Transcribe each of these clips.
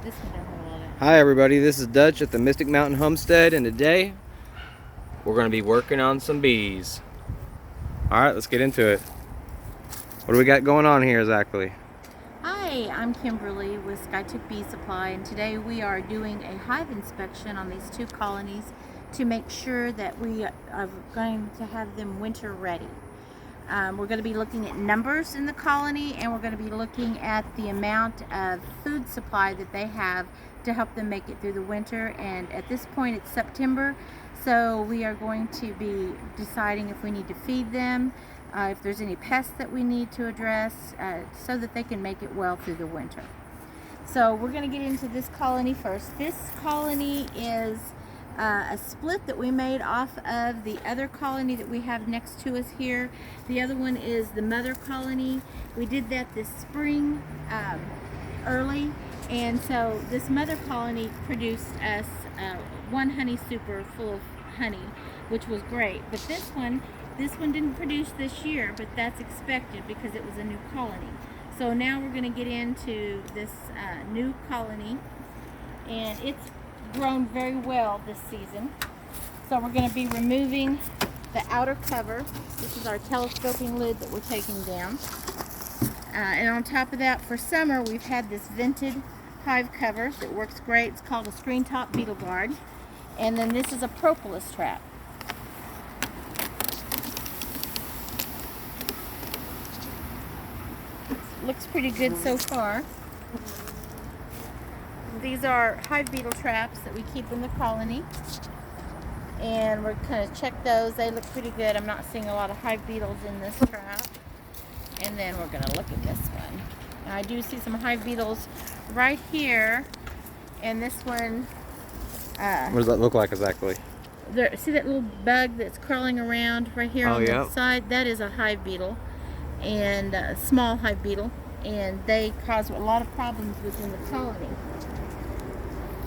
This one don't have a lot of. Hi everybody, this is Dutch at the Mystic Mountain Homestead, and today we're going to be working on some bees. Alright, let's get into it. What do we got going on here exactly? Hi, I'm Kimberly with Skiatook Bee Supply, and today we are doing a hive inspection on these two colonies to make sure that we are going to have them winter ready. We're going to be looking at numbers in the colony, and we're going to be looking at the amount of food supply that they have to help them make it through the winter. And at this point it's September, so we are going to be deciding if we need to feed them, if there's any pests that we need to address, so that they can make it well through the winter. So we're going to get into this colony first. This colony is a split that we made off of the other colony that we have next to us here. The other one is the mother colony. We did that this spring early, and so this mother colony produced us one honey super full of honey, which was great. But this one didn't produce this year, but that's expected because it was a new colony. So now we're going to get into this new colony, and it's grown very well this season. So we're going to be removing the outer cover. This is our telescoping lid that we're taking down. And on top of that, for summer, we've had this vented hive cover that works great. It's called a screen top beetle guard. And then this is a propolis trap. Looks pretty good so far. These are hive beetle traps that we keep in the colony, and we're going to check those. They look pretty good. I'm not seeing a lot of hive beetles in this trap. And then we're going to look at this one. Now, I do see some hive beetles right here, and this one. What does that look like exactly? See that little bug that's crawling around right here on the side? That is a hive beetle, and a small hive beetle, and they cause a lot of problems within the colony.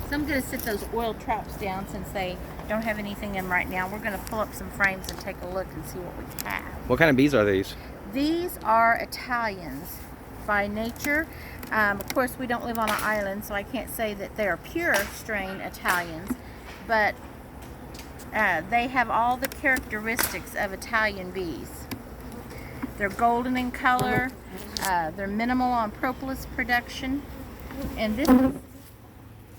So I'm going to sit those oil traps down since they don't have anything in right now. We're going to pull up some frames and take a look and see what we have. What kind of bees are these? These are Italians by nature. Of course, we don't live on an island, so I can't say that they are pure strain Italians, but they have all the characteristics of Italian bees. They're golden in color, they're minimal on propolis production, and this is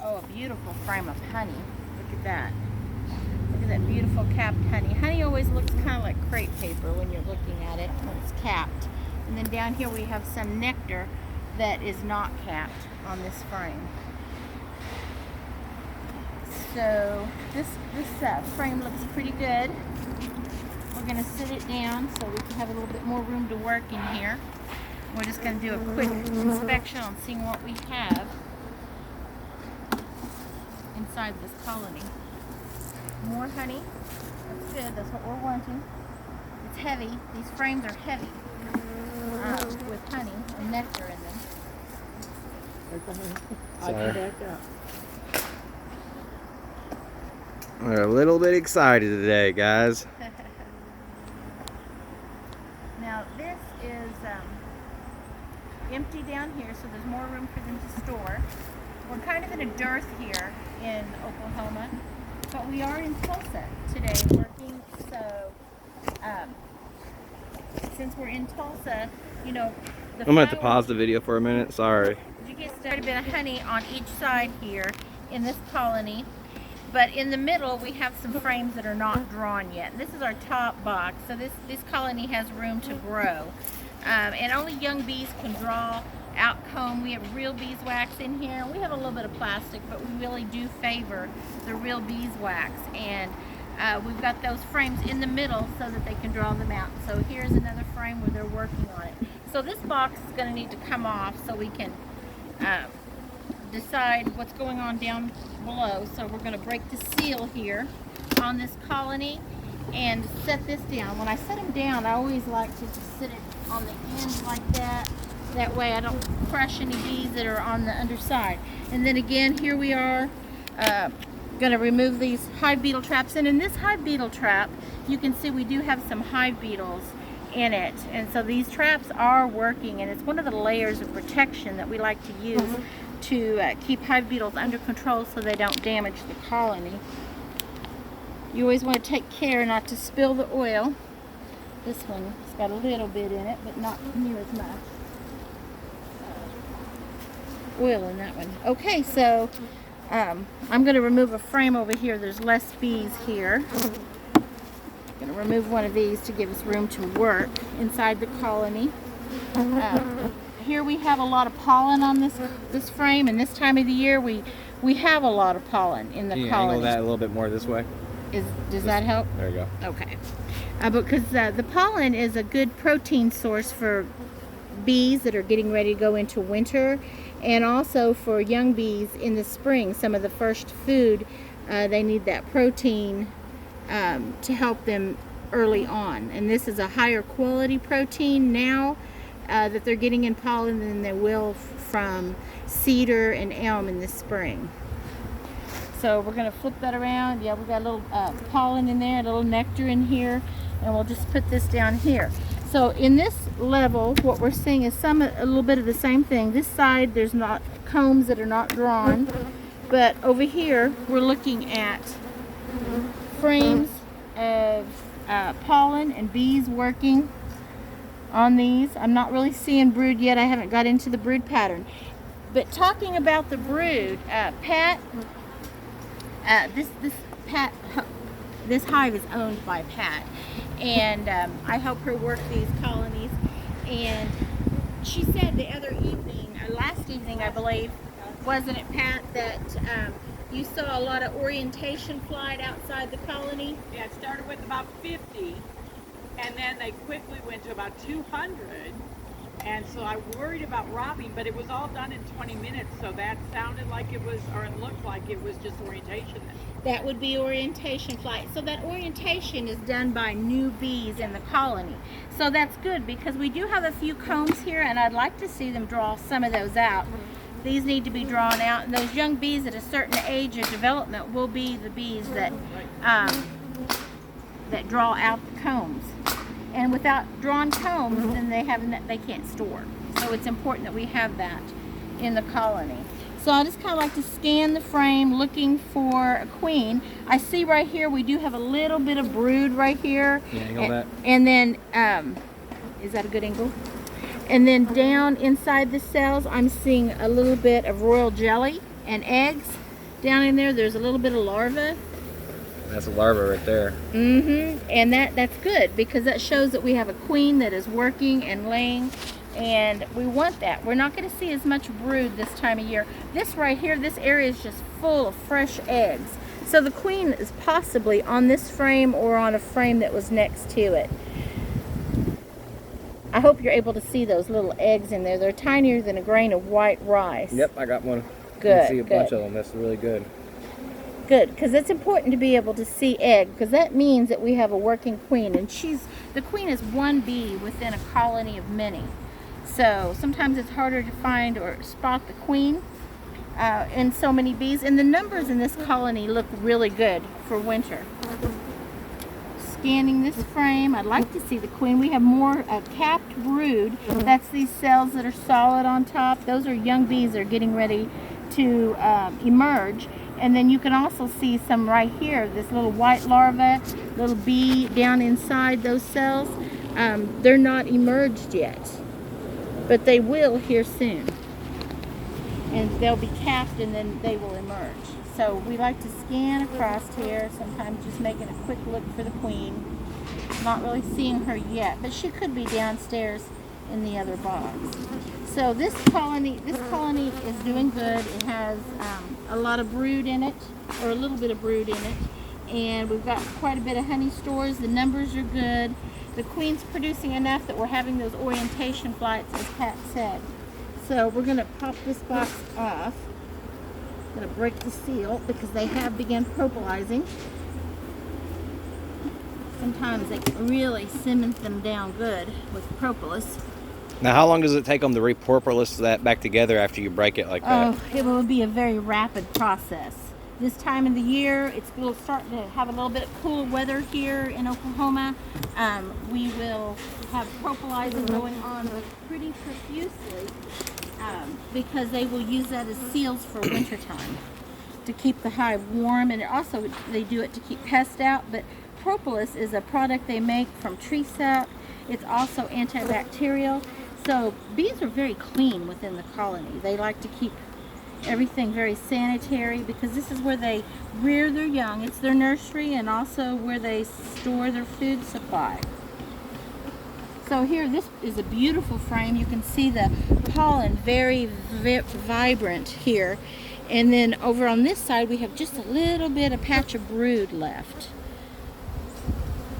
a beautiful frame of honey. Look at that. Look at that beautiful capped honey. Honey always looks kind of like crepe paper when you're looking at it when it's capped. And then down here we have some nectar that is not capped on this frame. So this frame looks pretty good. We're going to sit it down so we can have a little bit more room to work in here. We're just going to do a quick inspection on seeing what we have inside this colony. More honey. That's good. That's what we're wanting. It's heavy. These frames are heavy with honey and nectar in them. Sorry. We're a little bit excited today, guys. Now this is empty down here, so there's more room for them to store. We're kind of in a dearth here in Oklahoma, but we are in Tulsa today working, so since we're in Tulsa, you know, I'm going to have to pause the video for a minute, sorry. You get a bit of honey on each side here in this colony, but in the middle we have some frames that are not drawn yet. This is our top box, so this colony has room to grow, and only young bees can draw out comb. We have real beeswax in here. We have a little bit of plastic, but we really do favor the real beeswax, and we've got those frames in the middle so that they can draw them out. So here's another frame where they're working on it. So this box is going to need to come off so we can decide what's going on down below. So we're going to break the seal here on this colony and set this down. When I set them down, I always like to just sit it on the end like that. That way I don't crush any bees that are on the underside. And then again, here we are going to remove these hive beetle traps. And in this hive beetle trap, you can see we do have some hive beetles in it, and so these traps are working, and it's one of the layers of protection that we like to use to keep hive beetles under control so they don't damage the colony. You always want to take care not to spill the oil. This one's got a little bit in it, but not near as much oil in that one. Okay, so I'm going to remove a frame over here. There's less bees here. I'm going to remove one of these to give us room to work inside the colony. Here we have a lot of pollen on this frame, and this time of the year we have a lot of pollen in the colony. Can you angle that a little bit more this way? Does that help? There you go. Okay. Because the pollen is a good protein source for bees that are getting ready to go into winter, and also for young bees in the spring. Some of the first food, they need that protein to help them early on. And this is a higher quality protein now that they're getting in pollen than they will from cedar and elm in the spring. So we're going to flip that around. Yeah, we've got a little pollen in there, a little nectar in here, and we'll just put this down here. So in this level, what we're seeing is a little bit of the same thing. This side, there's not combs that are not drawn, but over here, we're looking at frames of pollen and bees working on these. I'm not really seeing brood yet. I haven't got into the brood pattern. But talking about the brood, Pat, this hive is owned by Pat, and I help her work these colonies. And she said the other evening, last evening I believe, wasn't it, Pat, that you saw a lot of orientation flight outside the colony? Yeah, it started with about 50, and then they quickly went to about 200. And so I worried about robbing, but it was all done in 20 minutes, so that sounded like it was, or it looked like it was just orientation. That would be orientation flight. So that orientation is done by new bees in the colony. So that's good, because we do have a few combs here, and I'd like to see them draw some of those out. These need to be drawn out, and those young bees at a certain age of development will be the bees that that draw out the combs. And without drawn combs, then they can't store. So it's important that we have that in the colony. So I just kind of like to scan the frame looking for a queen. I see right here we do have a little bit of brood right here. Yeah, angle that. And then, is that a good angle? And then down inside the cells, I'm seeing a little bit of royal jelly and eggs. Down in there, there's a little bit of larvae. That's a larva right there. And that's good, because that shows that we have a queen that is working and laying, and we want that. We're not going to see as much brood this time of year. This right here, this area is just full of fresh eggs. So the queen is possibly on this frame or on a frame that was next to it. I hope you're able to see those little eggs in there. They're tinier than a grain of white rice. Yep, I got one. Good. You can see a bunch of them. That's really good. Good, because it's important to be able to see egg, because that means that we have a working queen, and the queen is one bee within a colony of many. So sometimes it's harder to find or spot the queen in so many bees, and the numbers in this colony look really good for winter. Scanning this frame, I'd like to see the queen. We have more capped brood. That's these cells that are solid on top. Those are young bees that are getting ready to emerge. And then you can also see some right here, this little white larva, little bee down inside those cells. They're not emerged yet, but they will here soon. And they'll be capped, and then they will emerge. So we like to scan across here, sometimes just making a quick look for the queen. Not really seeing her yet, but she could be downstairs in the other box. So this colony is doing good. It has a lot of brood in it, or a little bit of brood in it, and we've got quite a bit of honey stores. The numbers are good. The queen's producing enough that we're having those orientation flights, as Pat said. So we're going to pop this box off. I'm going to break the seal because they have begun propalizing. Sometimes they really cement them down good with propolis. Now, how long does it take them to reporpolis that back together after you break it like that? Oh, it will be a very rapid process. This time of the year, we'll start to have a little bit of cooler weather here in Oklahoma. We will have propolizing going on pretty profusely. because they will use that as seals for wintertime to keep the hive warm, and also they do it to keep pests out. But propolis is a product they make from tree sap. It's also antibacterial. So bees are very clean within the colony. They like to keep everything very sanitary because this is where they rear their young. It's their nursery and also where they store their food supply. So here, this is a beautiful frame. You can see the pollen very vibrant here. And then over on this side, we have just a little bit, a patch of brood left.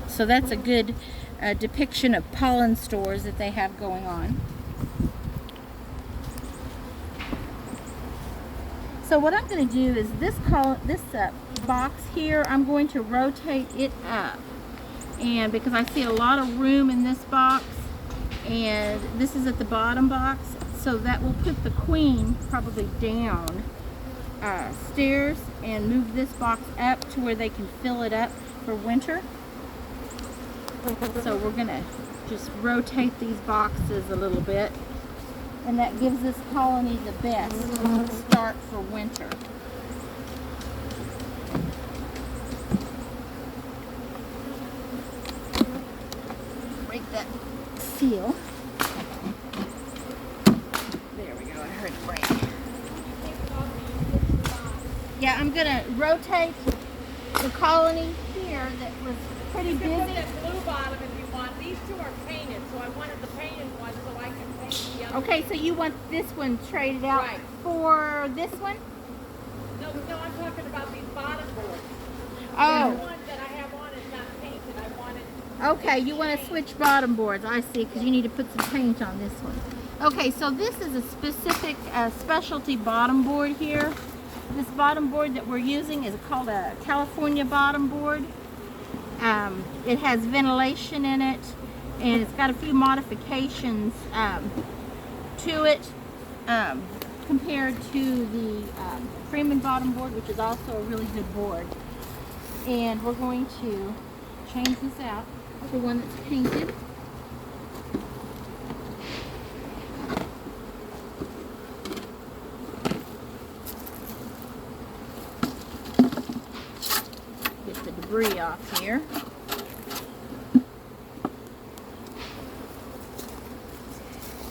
So that's a good depiction of pollen stores that they have going on. So what I'm going to do is this box here, I'm going to rotate it up. And because I see a lot of room in this box, and this is at the bottom box, so that will put the queen probably down stairs and move this box up to where they can fill it up for winter. So we're gonna just rotate these boxes a little bit, and that gives this colony the best start for winter. Break that seal. There we go, I heard it break. Yeah, I'm gonna rotate the colony here that was pretty busy. You can put that blue bottom if you want. These two are painted, so I wanted the painted one so I can paint the other. Okay, so you want this one traded out for this one? No, I'm talking about these bottom boards. Oh. The one that I have on is not painted. I wanted. Okay, you want to switch bottom boards. I see, because you need to put some paint on this one. Okay, so this is a specific specialty bottom board here. This bottom board that we're using is called a California bottom board. It has ventilation in it, and it's got a few modifications to it compared to the Freeman bottom board, which is also a really good board. And we're going to change this out for one that's painted. Get the debris off here.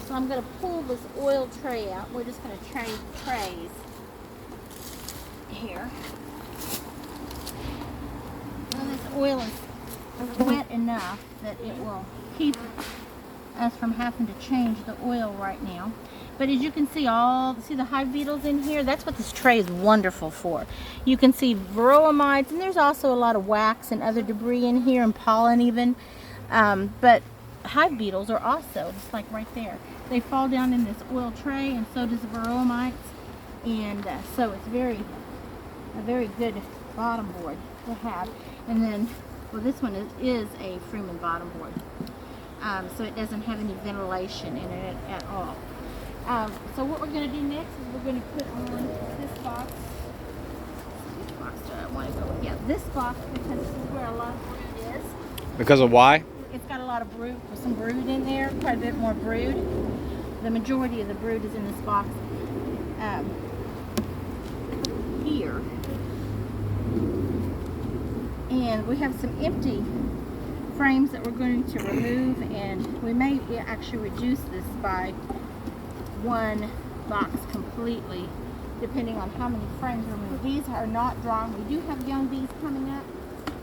So I'm going to pull this oil tray out. We're just going to trade trays here. And this oil is wet enough that it will keep us from having to change the oil right now. But as you can see, see the hive beetles in here? That's what this tray is wonderful for. You can see varroa mites, and there's also a lot of wax and other debris in here, and pollen even. But hive beetles are also, just like right there, they fall down in this oil tray, and so does the varroa mites. And so it's a very good bottom board to have. And then, well, this one is a Freeman bottom board. So it doesn't have any ventilation in it at all. So what we're going to do next is we're going to put on this box. This box I want to go with. Yeah, this box, because this is where a lot of brood is. Because of why? It's got a lot of brood, some brood in there, quite a bit more brood. The majority of the brood is in this box here. And we have some empty frames that we're going to remove, and we may actually reduce this by one box completely, depending on how many frames we remove. These are not drawn. We do have young bees coming up,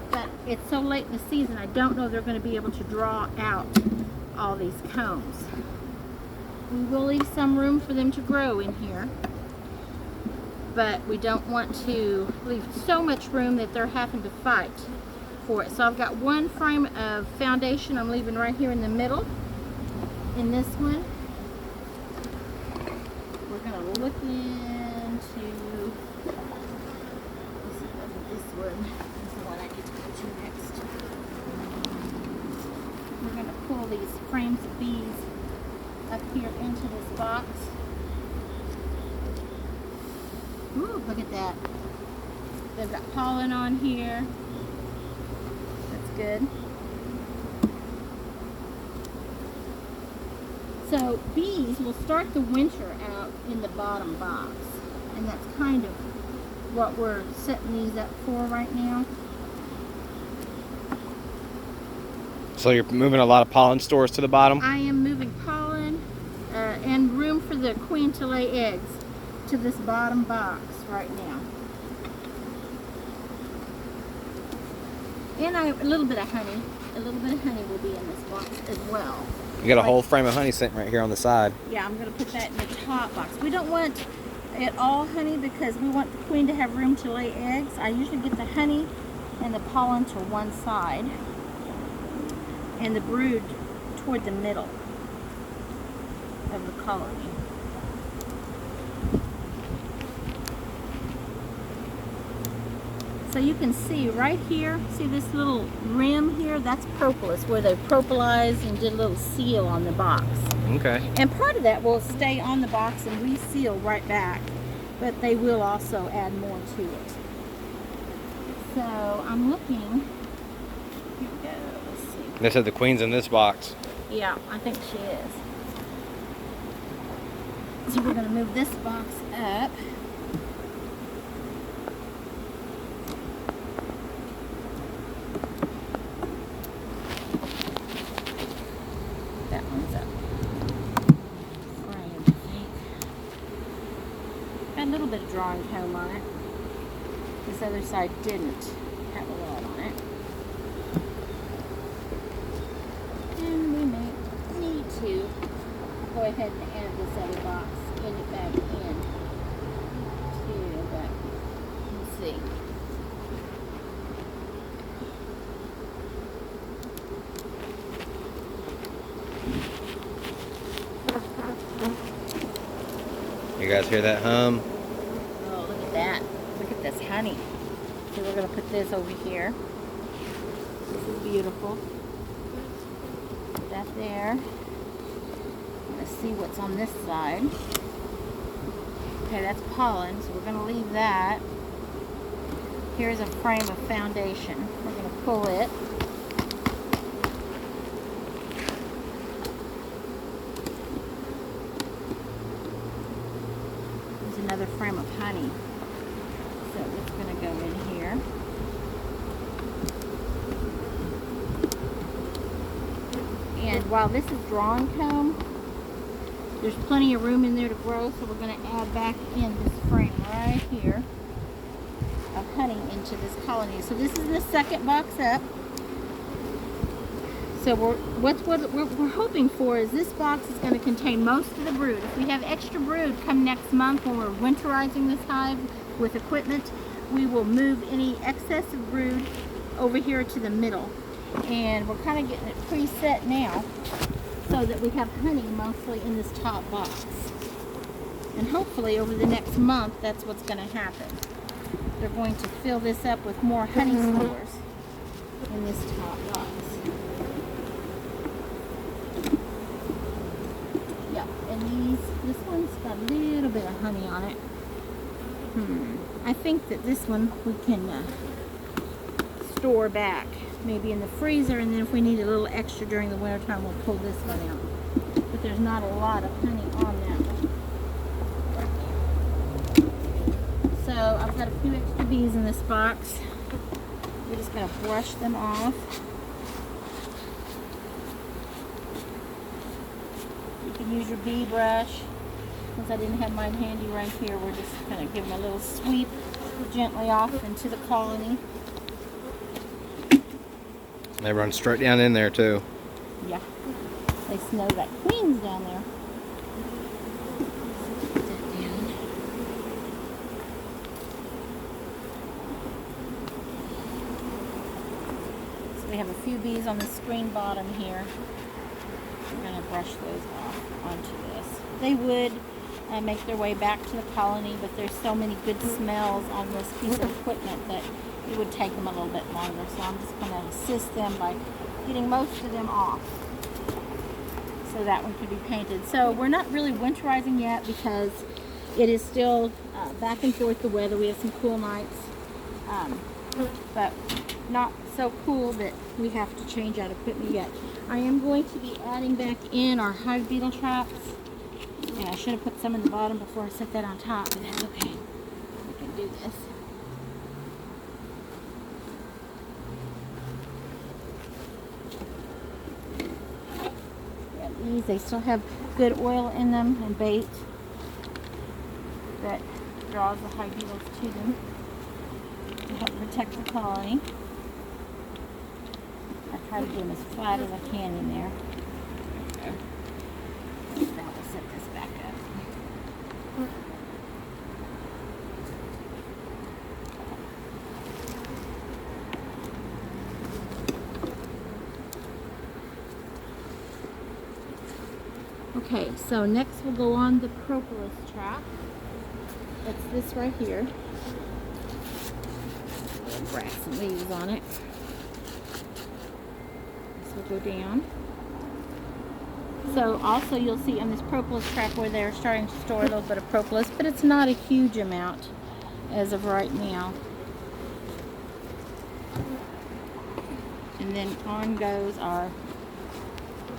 but it's so late in the season, I don't know they're going to be able to draw out all these combs. We will leave some room for them to grow in here, but we don't want to leave so much room that they're having to fight for it. So I've got one frame of foundation I'm leaving right here in the middle. In this one, we're going to look into this one. This is the one I need to go to next. We're going to pull these frames of bees up here into this box. Ooh, look at that. They've got pollen on here. That's good. So bees will start the winter out in the bottom box, and that's kind of what we're setting these up for right now. So you're moving a lot of pollen stores to the bottom? I am moving pollen and room for the queen to lay eggs to this bottom box right now. And a little bit of honey. A little bit of honey will be in this box as well. You got a whole frame of honey sitting right here on the side. Yeah, I'm going to put that in the top box. We don't want it all honey because we want the queen to have room to lay eggs. I usually get the honey and the pollen to one side and the brood toward the middle of the colony. So you can see right here, see this little rim here? That's propolis, where they propolized and did a little seal on the box. Okay. And part of that will stay on the box and reseal right back, but they will also add more to it. So I'm looking, here we go, let's see. They said the queen's in this box. Yeah, I think she is. So we're going to move this box up. That one's up. Frame, I think. Got a little bit of drawing comb on it. This other side didn't have a lot on it. And we may need to go ahead and add this other box in it back in too, but let's see. You guys hear that hum? Oh, look at that. Look at this honey. So we're going to put this over here. This is beautiful. Put that there. Let's see what's on this side. Okay, that's pollen, so we're going to leave that. Here's a frame of foundation. We're going to pull it. There's another frame of honey. So it's going to go in here. And while this is drawing comb, there's plenty of room in there to grow, so we're going to add back in this frame right here of honey into this colony. So this is the second box up. So what we're hoping for is this box is going to contain most of the brood. If we have extra brood come next month when we're winterizing this hive with equipment, we will move any excess of brood over here to the middle. And we're kind of getting it preset now so that we have honey mostly in this top box. And hopefully over the next month, that's what's going to happen. They're going to fill this up with more honey stores in this top box. Yeah, and this one's got a little bit of honey on it. I think that this one we can store back, maybe in the freezer, and then if we need a little extra during the winter time, we'll pull this one out. But there's not a lot of honey on that one. So I've got a few extra bees in this box. We're just going to brush them off. You can use your bee brush. Since I didn't have mine handy right here, we're just going to give them a little sweep gently off into the colony. They run straight down in there too. Yeah. They smell that queen's down there. Put that down. So we have a few bees on the screen bottom here. We're going to brush those off onto this. They would make their way back to the colony, but there's so many good smells on this piece of equipment that it would take them a little bit longer. So I'm just going to assist them by getting most of them off so that one could be painted. So we're not really winterizing yet because it is still back and forth the weather. We have some cool nights. but not so cool that we have to change out equipment yet. I am going to be adding back in our hive beetle traps, and I should have put some in the bottom before I set that on top, but that's okay. We can do this. Yeah, these, they still have good oil in them and bait that draws the hive beetles to them to help protect the colony. I try to do them as flat as I can in there. Now we'll set this back up. Okay, so next we'll go on the propolis trap. That's this right here. Grass and leaves on it. This will go down. So also you'll see on this propolis trap where they're starting to store a little bit of propolis, but it's not a huge amount as of right now. And then on goes our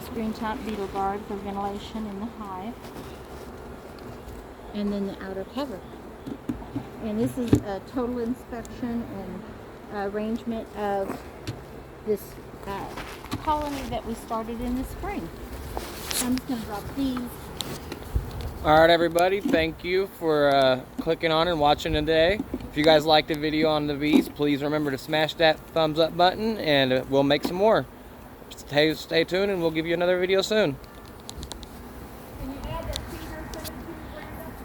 screen top beetle guard for ventilation in the hive. And then the outer cover. And this is a total inspection and arrangement of this colony that we started in the spring. So I'm just going to drop these. All right, everybody, thank you for clicking on and watching today. If you guys liked the video on the bees, please remember to smash that thumbs up button, and we'll make some more. Stay tuned, and we'll give you another video soon.